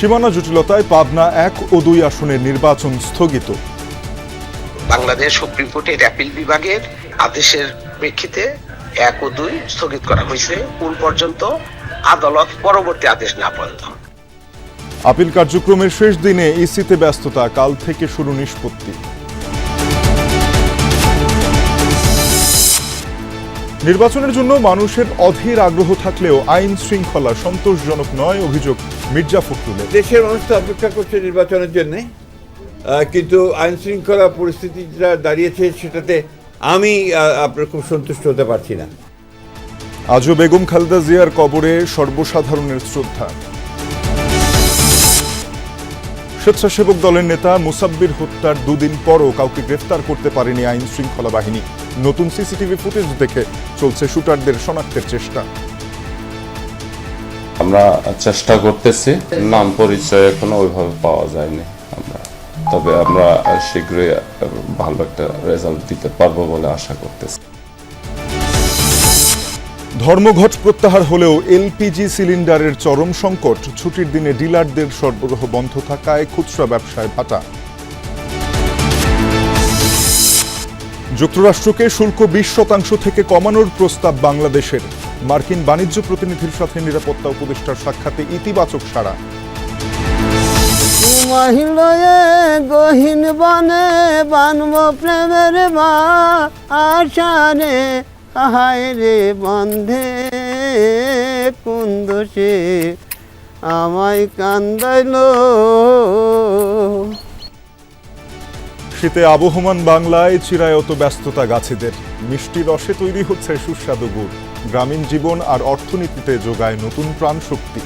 সীমানা জটিলতায় পাবনা ১ ও ২ আসনের নির্বাচন স্থগিত। বাংলাদেশ সুপ্রিম কোর্টের অ্যাপিল বিভাগের আদেশের প্রেক্ষিতে ১ ও ২ স্থগিত করা হয়েছে কোন পর্যন্ত আদালত পরবর্তী আদেশ না পর্যন্ত। আপিল কার্যক্রমের শেষ দিনে ইসিতে ব্যস্ততা, কাল থেকে শুরু নিষ্পত্তি। নির্বাচনের জন্য মানুষের অধীর আগ্রহ থাকলেও আইন শৃঙ্খলা সন্তোষজনক নয়, অভিযোগ মির্জা ফখরুলের। দেশের মানুষ তো অপেক্ষা করছে নির্বাচনের জন্য, কিন্তু আইন শৃঙ্খলা পরিস্থিতি যা দাঁড়িয়েছে সেটাতে আমি আপনার খুব সন্তুষ্ট হতে পারছি না। আজও বেগম খালেদা জিয়ার কবরে সর্বসাধারণের শ্রদ্ধা। স্বেচ্ছাসেবক দলের নেতা মুসাব্বির হত্যার দুদিন পরও কাউকে গ্রেফতার করতে পারেনি আইন শৃঙ্খলা বাহিনী। নতুন সিসিটিভি ফুটেজ দেখে চলছে শুটারদের শনাক্তের চেষ্টা। আমরা চেষ্টা করতেছি, নাম পরিচয় এখনো ওইভাবে পাওয়া যায়নি তবে আমরা শীঘ্রই ভালো একটা রেজাল্ট দিতে পারবো বলে আশা করতেছি। ধর্মঘট প্রত্যাহার হলেও এলপিজি সিলিন্ডারের চরম সংকট। ছুটির দিনে ডিলারদের সরবরাহ বন্ধ থাকায় খুচরা ব্যবসায় ভাটা। যুক্তরাষ্ট্রকে শুল্ক ২০% থেকে কমানোর প্রস্তাব বাংলাদেশের। মার্কিন বাণিজ্য প্রতিনিধির সাথে নিরাপত্তা উপদেষ্টার সাক্ষাতে ইতিবাচক সাড়া। গহীন বনে বানব প্রেমের আশারে, হায় রে বন্ধে কোন দোষে আমায় কান্দাইল। শীতে আবহমান বাংলায় চিরায়ত ব্যস্ততা গাছেদের। মিষ্টি রসে তৈরি হচ্ছে সুস্বাদু গুড়। গ্রামীণ জীবন আর অর্থনীতিতে যোগায় নতুন প্রাণশক্তি।